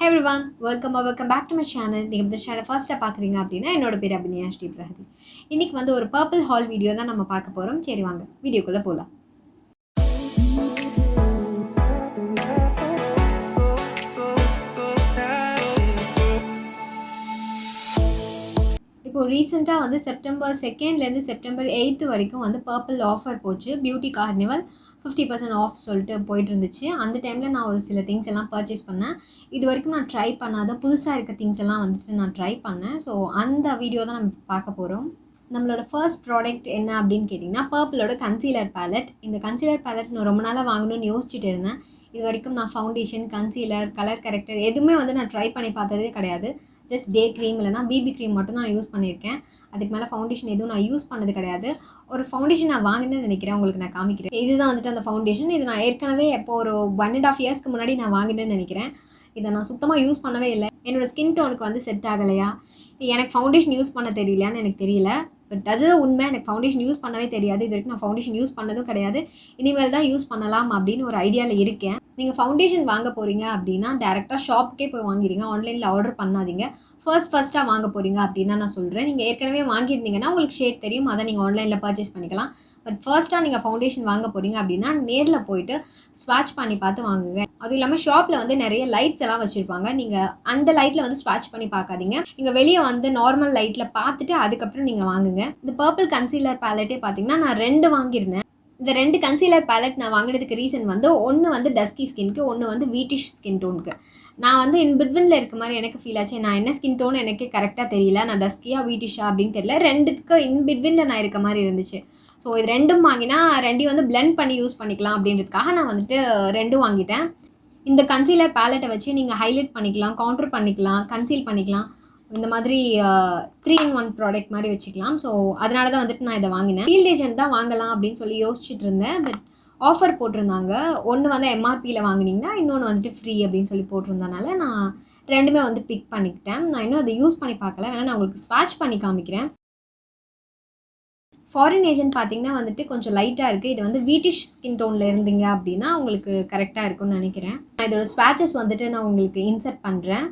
Hey everyone, welcome back to my channel. நீங்கள் இந்த channel ஃபர்ஸ்ட்டாக பார்க்குறீங்க அப்படின்னா என்னோட பேர் அபினியா ஸ்ரீபிரஹதி. இன்றைக்கி வந்து ஒரு பர்பிள் ஹால் வீடியோ தான் நம்ம பார்க்க போகிறோம். சரி வாங்க வீடியோக்குள்ளே போகலாம். இப்போ ரீசெண்டாக வந்து செப்டம்பர் 2லேருந்து செப்டம்பர் 8 வரைக்கும் வந்து பர்பிள் ஆஃபர் போச்சு. பியூட்டி கார்னிவல் 50% ஆஃப் சொல்லிட்டு போயிட்டு இருந்துச்சு. அந்த டைமில் நான் ஒரு சில திங்ஸ் எல்லாம் பர்ச்சேஸ் பண்ணேன். இது வரைக்கும் நான் ட்ரை பண்ணாத புதுசாக இருக்க திங்ஸ் எல்லாம் வந்துட்டு நான் ட்ரை பண்ணேன். ஸோ அந்த வீடியோ தான் நம்ம பார்க்க போகிறோம். நம்மளோட ஃபர்ஸ்ட் ப்ராடக்ட் என்ன அப்படின்னு கேட்டிங்கன்னா பர்பிளோட கன்சீலர் பேலட். இந்த கன்சீலர் பேலட் நான் ரொம்ப நாளாக வாங்கணும்னு யோசிச்சுட்டு இருந்தேன். இது வரைக்கும் நான் ஃபவுண்டேஷன், கன்சீலர், கலர் கரெக்டர் எதுவுமே வந்து நான் ட்ரை பண்ணி பார்த்ததே கிடையாது. ஜஸ்ட் டே க்ரீம் இல்லைனா பிபி க்ரீம் மட்டும் தான் நான் யூஸ் பண்ணியிருக்கேன். அதுக்கு மேலே ஃபவுண்டேஷன் எதுவும் நான் யூஸ் பண்ணது கிடையாது. ஒரு ஃபவுண்டேஷன் நான் வாங்கினேன்னு நினைக்கிறேன், உங்களுக்கு நான் காமிக்கிறேன். இதுதான் வந்துட்டு அந்த ஃபவுண்டேஷன். இது நான் ஏற்கனவே எப்போ ஒரு 1.5 இயர்ஸ்க்கு முன்னாடி நான் வாங்கினேன்னு நினைக்கிறேன். இதை நான் சுத்தமாக யூஸ் பண்ணவே இல்லை. என்னோடய ஸ்கின் டோனுக்கு வந்து செட் ஆகலையா, எனக்கு ஃபவுண்டேஷன் யூஸ் பண்ண தெரியலையான்னு எனக்கு தெரியல. பட் அதுதான் உண்மை, எனக்கு ஃபவுண்டேஷன் யூஸ் பண்ணவே தெரியாது. இது வரைக்கும் நான் ஃபவுண்டேஷன் யூஸ் பண்ணதும் கிடையாது. இனிமேல் தான் யூஸ் பண்ணலாம் அப்படின்னு ஒரு ஐடியாவில் இருக்கேன். நீங்கள் ஃபவுண்டேஷன் வாங்க போகிறீங்க அப்படின்னா டேரெக்டாக ஷாப்புக்கே போய் வாங்கிடுங்க. ஆன்லைனில் ஆர்டர் பண்ணாதீங்க. ஃபர்ஸ்ட்டாக வாங்க போகிறீங்க அப்படின்னா நான் சொல்கிறேன். நீங்கள் ஏற்கனவே வாங்கியிருந்தீங்கன்னா உங்களுக்கு ஷேட் தெரியும், அதை நீங்கள் ஆன்லைனில் பர்ச்சேஸ் பண்ணிக்கலாம். பட் ஃபர்ஸ்ட்டாக நீங்கள் ஃபவுண்டேஷன் வாங்க போகிறீங்க அப்படின்னா நேரில் போயிட்டு ஸ்வாட்ச் பண்ணி பார்த்து வாங்குங்க. அதுவும் இல்லாமல் ஷாப்பில் வந்து நிறைய லைட்ஸ் எல்லாம் வச்சுருப்பாங்க. நீங்கள் அந்த லைட்டில் வந்து ஸ்வாட்ச் பண்ணி பார்க்காதீங்க. நீங்கள் வெளியே வந்து நார்மல் லைட்டில் பார்த்துட்டு அதுக்கப்புறம் நீங்கள் வாங்குங்க. இந்த பர்பிள் கன்சீலர் பேலட்டே பார்த்தீங்கன்னா நான் 2 வாங்கியிருந்தேன். இந்த 2 கன்சீலர் பேலட் நான் வாங்கினதுக்கு ரீசன் வந்து ஒன்று வந்து டஸ்கி ஸ்கின்க்கு, ஒன்று வந்து வீட்டிஷ் ஸ்கின் டோனுக்கு. நான் வந்து இன் பிட்வீனில் இருக்க மாதிரி எனக்கு ஃபீல் ஆச்சு. நான் என்ன ஸ்கின் டோன் எனக்கு கரெக்டாக தெரியல. நான் டஸ்கியா வீட்டிஷா அப்படின்னு தெரியல. 2த்துக்கு இன் பிட்வீனில் நான் இருக்க மாதிரி இருந்துச்சு. ஸோ இது 2ம் வாங்கினா 2 வந்து பிளெண்ட் பண்ணி யூஸ் பண்ணிக்கலாம் அப்படின்றதுக்காக நான் வந்துட்டு 2 வாங்கிட்டேன். இந்த கன்சீலர் பேலட்டை வச்சு நீங்கள் ஹைலைட் பண்ணிக்கலாம், கவுண்டர் பண்ணிக்கலாம், கன்சீல் பண்ணிக்கலாம். இந்த மாதிரி 3-in-1 ப்ராடக்ட் மாதிரி வச்சுக்கலாம். ஸோ அதனால தான் வந்துட்டு நான் இதை வாங்கினேன். ஃபீல்ட் ஏஜென்ட் தான் வாங்கலாம் அப்படின்னு சொல்லி யோசிச்சுட்டு இருந்தேன். பட் ஆஃபர் போட்டிருந்தாங்க. ஒன்று வந்து எம்ஆர்பியில் வாங்கினீங்கன்னா இன்னொன்று வந்துட்டு ஃப்ரீ அப்படின்னு சொல்லி போட்டிருந்தனால நான் 2மே வந்து பிக் பண்ணிக்கிட்டேன். நான் இன்னும் அதை யூஸ் பண்ணி பார்க்கல, வேணால் நான் உங்களுக்கு ஸ்வாட்ச் பண்ணி காமிக்கிறேன். ஃபாரின் ஏஜென்ட் பார்த்தீங்கன்னா வந்துட்டு கொஞ்சம் லைட்டாக இருக்குது. இது வந்து வீட்டிஷ் ஸ்கின் டோனில் இருந்தீங்க அப்படின்னா உங்களுக்கு கரெக்டாக இருக்கும்னு நினைக்கிறேன். நான் இதோட ஸ்வாட்சஸ் வந்துட்டு நான் உங்களுக்கு இன்சர்ட் பண்ணுறேன்.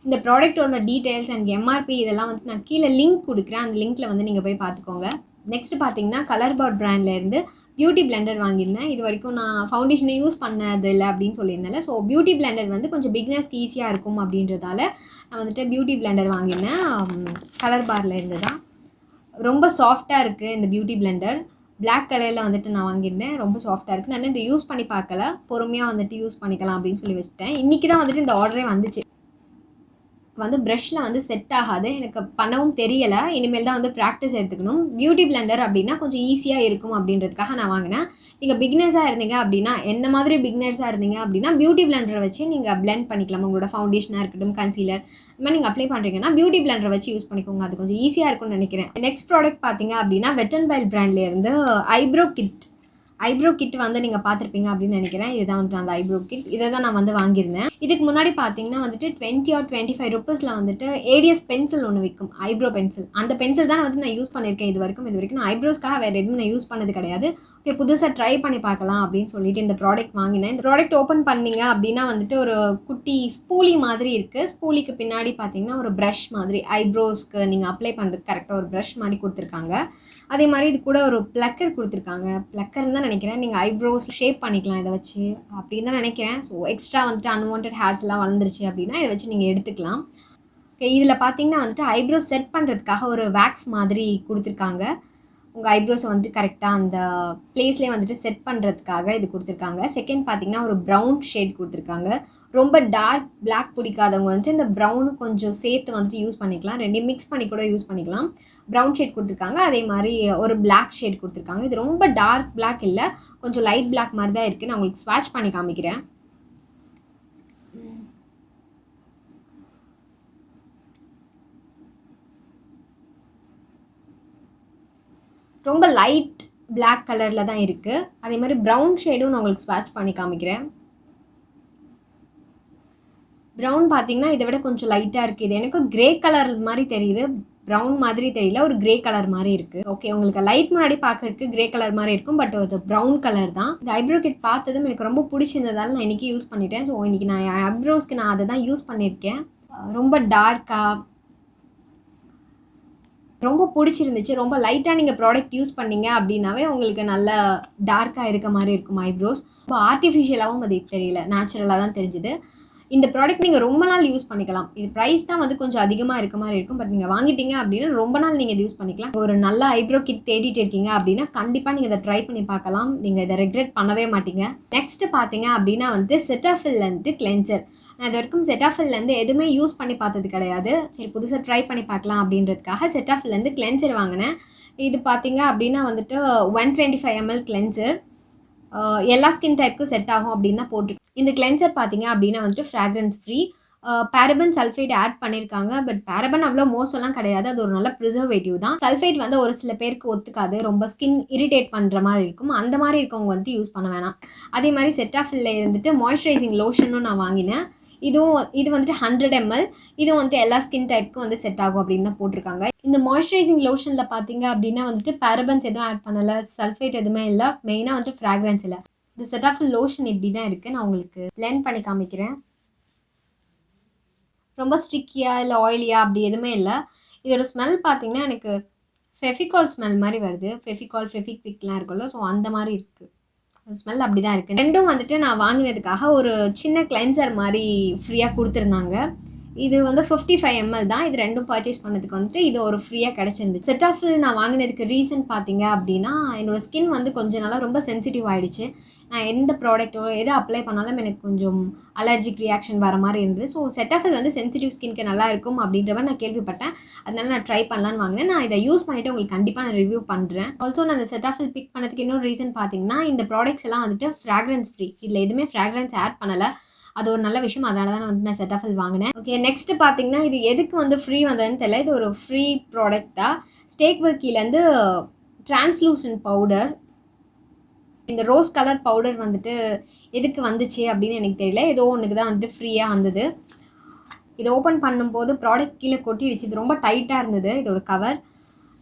இந்த ப்ராடக்ட்டோட டீட்டெயில்ஸ் அண்ட் எம்ஆர்பி இதெல்லாம் வந்து நான் கீழே லிங்க் கொடுக்குறேன். அந்த லிங்க்கில் வந்து நீங்கள் போய் பார்த்துக்கோங்க. நெக்ஸ்ட் பார்த்தீங்கன்னா கலர்பார் பிராண்ட்லேருந்து பியூட்டி பிளெண்டர் வாங்கியிருந்தேன். இது வரைக்கும் நான் ஃபவுண்டேஷனை யூஸ் பண்ணது இல்லை அப்படின்னு சொல்லியிருந்தேன். ஸோ பியூட்டி பிளெண்டர் வந்து கொஞ்சம் பிகினர்ஸ்க்கு ஈஸியாக இருக்கும் அப்படின்றதால நான் வந்துட்டு பியூட்டி பிளெண்டர் வாங்கியிருந்தேன். கலர்பார்லேருந்து தான். ரொம்ப சாஃப்டாக இருக்குது இந்த பியூட்டி பிளெண்டர். பிளாக் கலரில் வந்துட்டு நான் வாங்கியிருந்தேன். ரொம்ப சாஃப்டாக இருக்குது. நான் இந்த யூஸ் பண்ணி பார்க்கல, பொறுமையாக வந்துட்டு யூஸ் பண்ணிக்கலாம் அப்படின்னு சொல்லி வச்சுட்டேன். இன்றைக்கி தான் வந்துட்டு இந்த ஆர்டரே வந்துச்சு. வந்து ப்ரஷ்ஷில் வந்து செட் ஆகாது, எனக்கு பண்ணவும் தெரியலை. இனிமேல் தான் வந்து ப்ராக்டிஸ் எடுத்துக்கணும். பியூட்டி பிளெண்டர் அப்படின்னா கொஞ்சம் ஈஸியாக இருக்கும் அப்படின்றதுக்காக நான் வாங்கினேன். நீங்கள் பிகினர்ஸாக இருந்தீங்க அப்படின்னா, என்ன மாதிரி பிகினர்ஸாக இருந்தீங்க அப்படின்னா பியூட்டி பிளெண்டரை வச்சு நீங்கள் பிளெண்ட் பண்ணிக்கலாம். உங்களோட ஃபவுண்டேஷனாக இருக்கட்டும், கன்சீலர் இந்த மாதிரி நீங்கள் அப்ளை பண்ணுறீங்கன்னா பியூட்டி பிளெண்டரை வச்சு யூஸ் பண்ணிக்கோங்க. அது கொஞ்சம் ஈஸியாக இருக்கும்னு நினைக்கிறேன். நெக்ஸ்ட் ப்ராடக்ட் பார்த்தீங்க அப்படின்னா வெட் அண்ட் வைல்ட் பிராண்ட்லேருந்து ஐப்ரோ கிட் வந்து நீங்கள் பார்த்துருப்பீங்க அப்படின்னு நினைக்கிறேன். இதுதான் வந்துட்டு அந்த ஐப்ரோ கிட். இதை தான் நான் வந்து வாங்கியிருந்தேன். இதுக்கு முன்னாடி பார்த்தீங்கன்னா வந்துட்டு 20 or 25 rupeesல வந்துட்டு ஏடிஎஸ் பென்சில் ஒன்று விற்கும், ஐப்ரோ பென்சில். அந்த பென்சில் தான் வந்து நான் யூஸ் பண்ணியிருக்கேன் இது வரைக்கும். நான் ஐப்ரோஸ்க்காக வேறு எதுவும் நான் யூஸ் பண்ணது கிடையாது. ஓகே, புதுசாக ட்ரை பண்ணி பார்க்கலாம் அப்படின்னு சொல்லிட்டு இந்த ப்ராடக்ட் வாங்கினேன். இந்த ப்ராடக்ட் ஓப்பன் பண்ணிங்க அப்படின்னா வந்துட்டு ஒரு குட்டி ஸ்பூலி மாதிரி இருக்குது. ஸ்பூலிக்கு பின்னாடி பார்த்தீங்கன்னா ஒரு ப்ரஷ் மாதிரி, ஐப்ரோஸ்க்கு நீங்கள் அப்ளை பண்ணுறதுக்கு கரெக்டாக ஒரு ப்ரஷ் மாதிரி கொடுத்துருக்காங்க. அதே மாதிரி இது கூட ஒரு ப்ளக்கர் கொடுத்துருக்காங்க. ப்ளக்கர்னு தான் நினைக்கிறேன். நீங்கள் ஐப்ரோஸ் ஷேப் பண்ணிக்கலாம் இதை வச்சு அப்படின்னு தான் நினைக்கிறேன். ஸோ எக்ஸ்ட்ரா வந்துட்டு அன்வான்ட் ஹேர்ஸ்லாம் வளர்ந்துருச்சு அப்படின்னா இதை வச்சு நீங்கள் எடுத்துக்கலாம். ஓகே, இதில் பார்த்தீங்கன்னா வந்துட்டு ஐப்ரோஸ் செட் பண்ணுறதுக்காக ஒரு வேக்ஸ் மாதிரி கொடுத்துருக்காங்க. உங்கள் ஐப்ரோஸை வந்துட்டு கரெக்டாக அந்த பிளேஸ்லேயே வந்துட்டு செட் பண்ணுறதுக்காக இது கொடுத்துருக்காங்க. செகண்ட் பார்த்தீங்கன்னா ஒரு ப்ரௌன் ஷேட் கொடுத்துருக்காங்க. ரொம்ப டார்க் பிளாக் பிடிக்காதவங்க வந்துட்டு இந்த ப்ரௌன் கொஞ்சம் சேர்த்து வந்துட்டு யூஸ் பண்ணிக்கலாம். 2 மிக்ஸ் பண்ணி கூட யூஸ் பண்ணிக்கலாம். ப்ரௌன் ஷேட் கொடுத்துருக்காங்க, அதே மாதிரி ஒரு பிளாக் ஷேட் கொடுத்துருக்காங்க. இது ரொம்ப டார்க் பிளாக் இல்லை, கொஞ்சம் லைட் பிளாக் மாதிரி தான் இருக்குது. நான் உங்களுக்கு ஸ்வாட்ச் பண்ணி காமிக்கிறேன். ரொம்ப லைட் பிளாக் கலரில் தான் இருக்குது. அதே மாதிரி ப்ரௌன் ஷேடும் நான் உங்களுக்கு ஸ்வாட்ச் பண்ணி காமிக்கிறேன். ப்ரௌன் பார்த்தீங்கன்னா இதை விட கொஞ்சம் லைட்டாக இருக்குது. இது எனக்கு கிரே கலர் மாதிரி தெரியுது. ப்ரௌன் மாதிரி தெரியல, ஒரு கிரே கலர் மாதிரி இருக்குது. ஓகே, உங்களுக்கு லைட் முன்னாடி பார்க்கறதுக்கு கிரே கலர் மாதிரி இருக்கும், பட் அது ப்ரௌன் கலர் தான். இந்த ஐப்ரோ கிட் பார்த்ததும் எனக்கு ரொம்ப பிடிச்சிருந்ததால் நான் இன்றைக்கி யூஸ் பண்ணிட்டேன். ஸோ இன்றைக்கி நான் ஐப்ரோஸ்க்கு நான் அதை தான் யூஸ் பண்ணியிருக்கேன். ரொம்ப டார்க்காக ரொம்ப பிடிச்சிருந்துச்சு. ரொம்ப லைட்டாக நீங்கள் ப்ராடக்ட் யூஸ் பண்ணீங்க அப்படின்னாவே உங்களுக்கு நல்ல டார்க்காக இருக்க மாதிரி இருக்கும் ஐப்ரோஸ். ரொம்ப ஆர்டிஃபிஷியலாகவும் அது தெரியல, நேச்சுரலாக தான் தெரிஞ்சுது. இந்த ப்ராடக்ட் நீங்கள் ரொம்ப நாள் யூஸ் பண்ணிக்கலாம். இது ப்ரைஸ் தான் வந்து கொஞ்சம் அதிகமாக இருக்க மாதிரி இருக்கும், பட் நீங்கள் வாங்கிட்டீங்க அப்படின்னா ரொம்ப நாள் நீங்கள் இது யூஸ் பண்ணிக்கலாம். ஒரு நல்ல ஐப்ரோ கிட் தேடிட்டு இருக்கீங்க அப்படின்னா கண்டிப்பாக நீங்கள் இதை ட்ரை பண்ணி பார்க்கலாம். நீங்கள் இதை ரெக்ரெட் பண்ணவே மாட்டீங்க. நெக்ஸ்ட்டு பார்த்தீங்க அப்படின்னா வந்து செட்டாஃபில்லேருந்து கிளென்சர். நான் இது வரைக்கும் செட்டாஃபில்லேருந்து எதுவுமே யூஸ் பண்ணி பார்த்தது கிடையாது. சரி, புதுசாக ட்ரை பண்ணி பார்க்கலாம் அப்படின்றதுக்காக செட்டாஃபில்லேருந்து கிளென்சர் வாங்கினேன். இது பார்த்தீங்க அப்படின்னா வந்துட்டு 125 ml கிளென்சர். எல்லா ஸ்கின் டைப்புக்கும் செட் ஆகும் அப்படின்னு தான் போட்டிருக்கு. இந்த கிளென்சர் பார்த்தீங்க அப்படின்னா வந்துட்டு fragrance free. Paraben sulphate add பண்ணியிருக்காங்க, பட் பேரபன் அவ்வளோ மோசம்லாம் கிடையாது. அது ஒரு நல்ல ப்ரிசர்வேட்டிவ் தான். சல்ஃபேட் வந்து ஒரு சில பேருக்கு ஒத்துக்காது, ரொம்ப ஸ்கின் இரிட்டேட் பண்ணுற மாதிரி இருக்கும். அந்த மாதிரி இருக்கவங்க வந்து யூஸ் பண்ண வேணாம். அதே மாதிரி செட்டாஃபில்ல இருந்துட்டு மாய்ஸ்சரைசிங் லோஷனும் நான் வாங்கினேன். இது வந்துட்டு 100 ml. இது வந்துட்டு எல்லா ஸ்கின் டைப்புக்கும் வந்து செட் ஆகும் அப்படின்னு தான் போட்டிருக்காங்க. இந்த மாய்ஸ்சரைசிங் லோஷனில் பார்த்தீங்க அப்படின்னா வந்துட்டு பேரபன்ஸ் எதுவும் ஆட் பண்ணலை, சல்ஃபேட் எதுவுமே இல்லை, மெயினாக வந்துட்டு ஃப்ராக்ரன்ஸ் இல்லை. இந்த செட்டாஃபில் லோஷன் இப்படி தான் இருக்குது. நான் உங்களுக்கு பிளெண்ட் பண்ணி காமிக்கிறேன். ரொம்ப ஸ்டிக்கியாக இல்லை ஆயிலியாக அப்படி எதுவுமே இல்லை. இதோட ஸ்மெல் பார்த்தீங்கன்னா எனக்கு ஃபெஃபிகால் ஸ்மெல் மாதிரி வருது. ஃபெஃபிக்விக்லாம் இருக்குல்ல, ஸோ அந்த மாதிரி இருக்குது. ஸ்மெல் அப்படி தான் இருக்குது. ரெண்டும் வந்துட்டு நான் வாங்கினதுக்காக ஒரு சின்ன கிளென்சர் மாதிரி ஃப்ரீயாக கொடுத்துருந்தாங்க. இது வந்து 55 ml தான். இது ரெண்டும் பர்ச்சேஸ் பண்ணதுக்கு வந்துட்டு இது ஒரு ஃப்ரீயாக கிடச்சிருந்துச்சு. செட்டாஃபில் நான் வாங்கினதுக்கு ரீசன் பார்த்தீங்க அப்படின்னா என்னோடய ஸ்கின் வந்து கொஞ்சம் நாளாக ரொம்ப சென்சிட்டிவ் ஆகிடுச்சு. நான் எந்த ப்ராடக்ட்டோ எது அப்ளை பண்ணாலும் எனக்கு கொஞ்சம் அலர்ஜிக் ரியாக்ஷன் வர மாதிரி இருந்தது. ஸோ செட்டாஃபில் வந்து சென்சிட்டிவ் ஸ்கின்க்கு நல்லா இருக்கும் அப்படின்ற மாதிரி நான் கேள்விப்பட்டேன். அதனால நான் ட்ரை பண்ணலான்னு வாங்கினேன். நான் இதை யூஸ் பண்ணிவிட்டு உங்களுக்கு கண்டிப்பாக நான் ரிவ்யூ பண்ணுறேன். ஆல்சோ நான் இந்த செட்டாஃபில் பிக் பண்ணதுக்கு இன்னொரு ரீசன் பார்த்தீங்கன்னா இந்த ப்ராடக்ட்ஸ் எல்லாம் வந்துட்டு ஃப்ராக்ரன்ஸ் ஃப்ரீ. இதில் எதுவுமே ஃப்ராக்ரன்ஸ் ஆட் பண்ணலை. அது ஒரு நல்ல விஷயம். அதனால தான் வந்து நான் செட்டாஃபில் வாங்கினேன். ஓகே, நெக்ஸ்ட் பார்த்தீங்கன்னா இது எதுக்கு வந்து ஃப்ரீ வந்ததுன்னு தெரியல. இது ஒரு ஃப்ரீ ப்ராடக்ட் தான். ஸ்டேக் வர்க்கிலேருந்து டிரான்ஸ்லூசன்ட் பவுடர். இந்த ரோஸ் கலர் பவுடர் வந்துட்டு எதுக்கு வந்துச்சு அப்படின்னு எனக்கு தெரியல. ஏதோ ஒன்றுக்கு தான் வந்துட்டு ஃப்ரீயாக வந்தது. இதை ஓப்பன் பண்ணும்போது ப்ராடக்ட் கீழே கொட்டிடுச்சு. இது ரொம்ப டைட்டாக இருந்தது. இதோட கவர்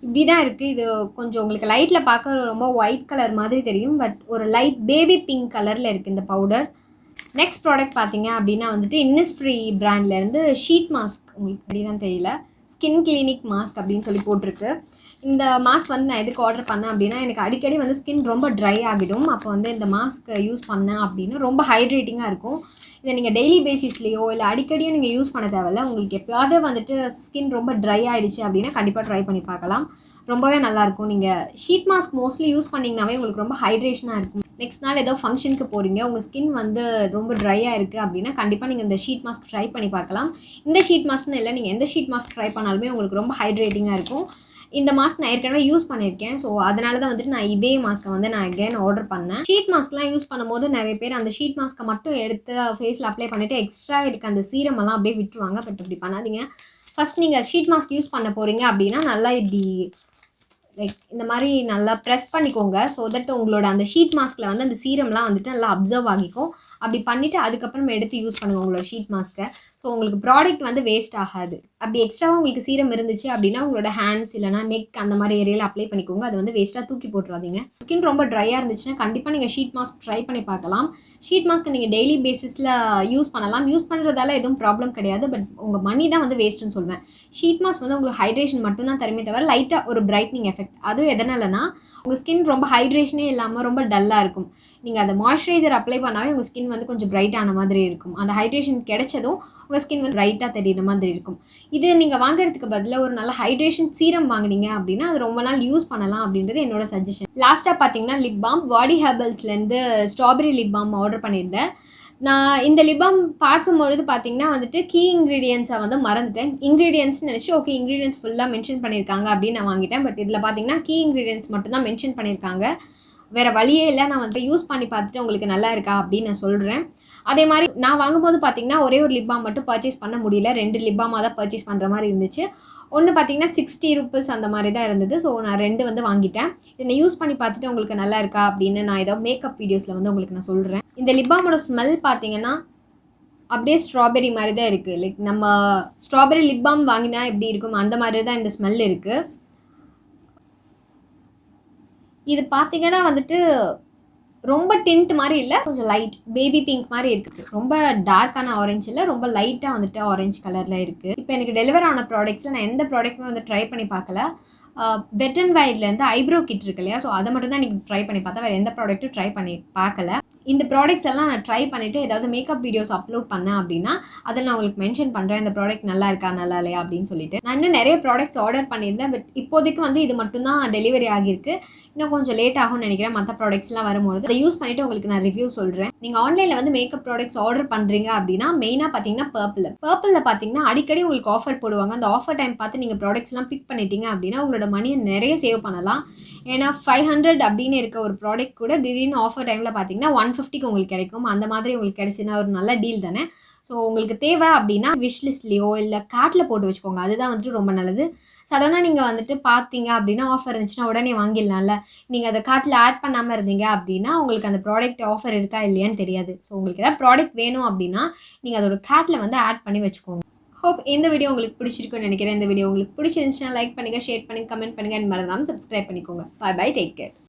இப்படி தான் இருக்குது. இது கொஞ்சம் உங்களுக்கு லைட்டில் பார்க்க ரொம்ப ஒயிட் கலர் மாதிரி தெரியும், பட் ஒரு லைட் பேபி பிங்க் கலரில் இருக்குது இந்த பவுடர். நெக்ஸ்ட் ப்ராடக்ட் பார்த்தீங்க அப்படின்னா வந்துட்டு இன்னிஸ்ஃப்ரீ பிராண்ட்லேருந்து ஷீட் மாஸ்க். உங்களுக்கு அப்படி தான் தெரியல, ஸ்கின் கிளினிக் மாஸ்க் அப்படின்னு சொல்லி போட்டிருக்கு. இந்த மாஸ்க் வந்து நான் எதுக்கு ஆர்டர் பண்ணேன் அப்படின்னா எனக்கு அடிக்கடி வந்து ஸ்கின் ரொம்ப ட்ரை ஆகிடும். அப்போ வந்து இந்த மாஸ்க் யூஸ் பண்ணேன் அப்படின்னு ரொம்ப ஹைட்ரேட்டிங்காக இருக்கும். இதை நீங்கள் டெய்லி பேசிஸ்லேயோ இல்லை அடிக்கடியும் நீங்கள் யூஸ் பண்ண தேவையில்ல. உங்களுக்கு எப்போயாவது வந்துட்டு ஸ்கின் ரொம்ப ட்ரை ஆகிடுச்சு அப்படின்னா கண்டிப்பாக ட்ரை பண்ணி பார்க்கலாம். ரொம்பவே நல்லாயிருக்கும். நீங்கள் ஷீட் மாஸ்க் மோஸ்ட்லி யூஸ் பண்ணிங்கனாவே உங்களுக்கு ரொம்ப ஹைட்ரேஷனாக இருக்கும். நெக்ஸ்ட் நாள் ஏதோ ஃபங்க்ஷனுக்கு போகிறீங்க, உங்கள் ஸ்கின் வந்து ரொம்ப ட்ரையாக இருக்குது அப்படின்னா கண்டிப்பாக நீங்கள் இந்த ஷீட் மாஸ்க் ட்ரை பண்ணி பார்க்கலாம். இந்த ஷீட் மாஸ்க்னு இல்லை, நீங்கள் எந்த ஷீட் மாஸ்க் ட்ரை பண்ணாலுமே உங்களுக்கு ரொம்ப ஹைட்ரேட்டிங்காக இருக்கும். இந்த மாஸ்க் நான் ஏற்கனவே யூஸ் பண்ணியிருக்கேன். ஸோ அதனால தான் வந்துட்டு நான் இதே மாஸ்க்கை வந்து நான் அகேன் ஆர்டர் பண்ணேன். ஷீட் மாஸ்க்லாம் யூஸ் பண்ணும்போது நிறைய பேர் அந்த ஷீட் மாஸ்க்கை மட்டும் எடுத்து ஃபேஸில் அப்ளை பண்ணிவிட்டு எக்ஸ்ட்ரா இருக்க அந்த சீரம் எல்லாம் அப்படியே விட்டுருவாங்க. பட் அப்படி பண்ணாதீங்க. ஃபஸ்ட் நீங்கள் ஷீட் மாஸ்க் யூஸ் பண்ண போகிறீங்க அப்படின்னா நல்லா இப்படி லைக் இந்த மாதிரி நல்லா ப்ரெஸ் பண்ணிக்கோங்க. ஸோ தட் உங்களோட அந்த ஷீட் மாஸ்கில் வந்து அந்த சீரம்லாம் வந்துட்டு நல்லா அப்சர்வ் ஆகிக்கும். அப்படி பண்ணிவிட்டு அதுக்கப்புறம் எடுத்து யூஸ் பண்ணுங்கள் உங்களோட ஷீட் மாஸ்க்கை. ஸோ உங்களுக்கு ப்ராடக்ட் வந்து வேஸ்ட் ஆகாது. அப்படி எக்ஸ்ட்ராவாக உங்களுக்கு சீரம் இருந்துச்சு அப்படின்னா உங்களோட ஹேண்ட்ஸ் இல்லைனா நெக் அந்த மாதிரி ஏரியாவில் அப்ளை பண்ணிக்கோங்க. அது வந்து வேஸ்ட்டாக தூக்கி போட்டுறாதீங்க. ஸ்கின் ரொம்ப ட்ரையாக இருந்துச்சுன்னா கண்டிப்பாக நீங்கள் ஷீட் மாஸ்க் ட்ரை பண்ணி பார்க்கலாம். ஷீட் மாஸ்க்கை நீங்கள் டெய்லி பேசிஸில் யூஸ் பண்ணலாம். யூஸ் பண்ணுறதால எதுவும் ப்ராப்ளம் கிடையாது. பட் உங்கள் மணி தான் வந்து வேஸ்ட்டுன்னு சொல்லுவேன். ஷீட் மாஸ்க் வந்து உங்களுக்கு ஹைட்ரேஷன் மட்டும் தான் தருமே தவிர லைட்டாக ஒரு பிரைட்னிங் எஃபெக்ட். அதுவும் எதனாலனா உங்கள் ஸ்கின் ரொம்ப ஹைட்ரேஷனே இல்லாமல் ரொம்ப டல்லாக இருக்கும். நீங்கள் அந்த மாய்ஸ்சரைசர் அப்ளை பண்ணாவே உங்கள் ஸ்கின் வந்து கொஞ்சம் பிரைட்டான மாதிரி இருக்கும். அந்த ஹைட்ரேஷன் கிடைச்சதும் உங்கள் ஸ்கின் வந்து பிரைட்டாக தெரியுற மாதிரி இருக்கும். இது நீங்கள் வாங்குறதுக்கு பதிலாக ஒரு நல்ல ஹைட்ரேஷன் சீரம் வாங்கினீங்க அப்படின்னா அது ரொம்ப நாள் யூஸ் பண்ணலாம் அப்படின்றது என்னோட சஜஷன். லாஸ்ட்டாக பார்த்தீங்கன்னா லிப் பாம். வாடி ஹெர்பல்ஸ்லேருந்து ஸ்ட்ராபெரி லிப் பாம் ஆர்டர் பண்ணியிருந்தேன். நான் இந்த லிப் பாம் பார்க்கும்பொழுது பார்த்தீங்கன்னா வந்துட்டு கீ இன்க்ரீடியன்ஸை வந்து மறந்துட்டேன். இன்க்ரீடியன்ட்ஸ்னு நினச்சி ஓகே இன்க்ரீடியன்ஸ் ஃபுல்லாக மென்ஷன் பண்ணியிருக்காங்க அப்படின்னு நான் வாங்கிட்டேன். பட் இதில் பார்த்தீங்கன்னா கீ இன்க்ரீடியன்ஸ் மட்டும் தான் மென்ஷன் பண்ணியிருக்காங்க. வேறு வழியே இல்லை. நான் வந்து யூஸ் பண்ணி பார்த்துட்டு உங்களுக்கு நல்லா இருக்கா அப்படின்னு நான் சொல்கிறேன். அதே மாதிரி நான் வாங்கும்போது பார்த்தீங்கன்னா ஒரே ஒரு லிப் பாம் மட்டும் பர்ச்சேஸ் பண்ண முடியல. 2 லிப் பாமாக தான் பர்ச்சேஸ் பண்ணுற மாதிரி இருந்துச்சு. ஒன்று பார்த்தீங்கன்னா 60 rupees அந்த மாதிரி தான் இருந்தது. ஸோ நான் 2 வந்து வாங்கிட்டேன். இதை யூஸ் பண்ணி பார்த்துட்டு உங்களுக்கு நல்லா இருக்கா அப்படின்னு நான் ஏதோ மேக்கப் வீடியோஸில் வந்து உங்களுக்கு நான் சொல்கிறேன். இந்த லிப் பாமோட ஸ்மெல் பார்த்தீங்கன்னா அப்படியே ஸ்ட்ராபெர்ரி மாரி தான் இருக்கு. லைக் நம்ம ஸ்ட்ராபெர்ரி லிப் பால்ம் வாங்கினா எப்படி இருக்கும், அந்த மாதிரி தான் இந்த ஸ்மெல் இருக்கு. இது பார்த்தீங்கன்னா வந்துட்டு ரொம்ப டிண்ட் மாரி இல்ல. கொஞ்சம் லைட் பேபி பிங்க் மாரி இருக்கு. ரொம்ப டார்க்கான ஆரஞ்சு இல்ல. ரொம்ப லைட்டா வந்துட்டு ஆரஞ்சு கலர்ல இருக்கு. இப்ப எனக்கு டெலிவர் ஆன ப்ராடக்ட்ஸ்ல நான் எந்த ப்ராடக்ட்டுமே வந்து ட்ரை பண்ணி பார்க்கல. வெட் அண்ட் வைல்ட்லேருந்து ஐப்ரோ கிட் இருக்கு இல்லையா? ஸோ அத மட்டும் தான் இன்னைக்கு ட்ரை பண்ணி பார்த்தேன். வேற எந்த ப்ராடக்ட்டும் ட்ரை பண்ணி பார்க்கல. இந்த ப்ராடக்ட்ஸ் எல்லாம் நான் ட்ரை பண்ணிட்டு ஏதாவது மேக்கப் வீடியோஸ் அப்லோட் பண்ணேன் அப்படின்னா, அதில நான் உங்களுக்கு மென்ஷன் பண்றேன். இந்த ப்ராடக்ட் நல்லா இருக்கா, நல்லா இல்லையா அப்படின்னு சொல்லிட்டு. நான் இன்னும் நெறைய ப்ராடக்ட்ஸ் ஆர்டர் பண்ணியிருந்தேன். பட் இப்போதைக்கு வந்து இது மட்டும் தான் டெலிவரி ஆகியிருக்கு. இன்னும் கொஞ்சம் லேட் ஆகும்னு நினைக்கிறேன். மற்ற ப்ராடக்ட்ஸ்லாம் வரும்போது அதை யூஸ் பண்ணிட்டு உங்களுக்கு நான் ரிவ்யூ சொல்றேன். நீங்க ஆன்லைன்ல வந்து மேக்கப் ப்ராடக்ட்ஸ் ஆர்டர் பண்றீங்க அப்படின்னா மெயினா பார்த்தீங்கன்னா Purplle பார்த்தீங்கன்னா அடிக்கடி உங்களுக்கு ஆஃபர் போடுவாங்க. அந்த ஆஃபர் டைம் பார்த்து நீங்க ப்ராடக்ட்ஸ்லாம் பிக் பண்ணிட்டீங்க அப்படின்னா உங்களோட மணியை நிறைய சேவ் பண்ணலாம். ஏன்னா 500 அப்படின்னு இருக்க ஒரு ப்ராடக்ட் கூட திடீர்னு ஆஃபர் டைம்ல பார்த்தீங்கன்னா 150க்கு உங்களுக்கு கிடைக்கும். அந்த மாதிரி உங்களுக்கு கிடைச்சுன்னா ஒரு நல்ல டீல் தானே. ஸோ உங்களுக்கு தேவை அப்படின்னா விஷ் லிஸ்ட்லேயோ இல்லை கார்ட்டில் போட்டு வச்சுக்கோங்க. அதுதான் வந்துட்டு ரொம்ப நல்லது. சடனாக நீங்கள் வந்துட்டு பார்த்தீங்க அப்படின்னா ஆஃபர் இருந்துச்சுன்னா உடனே வாங்கிடலாம்ல. நீங்கள் அதை கார்ட்டில் ஆட் பண்ணாமல் இருந்தீங்க அப்படின்னா உங்களுக்கு அந்த ப்ராடக்ட் ஆஃபர் இருக்கா இல்லையான்னு தெரியாது. ஸோ உங்களுக்கு ஏதாவது ப்ராடக்ட் வேணும் அப்படின்னா நீங்கள் அதோட கார்ட்டில் வந்து ஆட் பண்ணி வச்சுக்கோங்க. ஹோப் இந்த வீடியோ உங்களுக்கு பிடிச்சிருக்குன்னு நினைக்கிறேன். இந்த வீடியோ உங்களுக்கு பிடிச்சிருந்துச்சுன்னா லைக் பண்ணுங்கள், ஷேர் பண்ணுங்கள், கமெண்ட் பண்ணுங்கள், அண்ட் மறக்காம சப்ஸ்கிரைப் பண்ணிக்கோங்க. Bye bye, take care.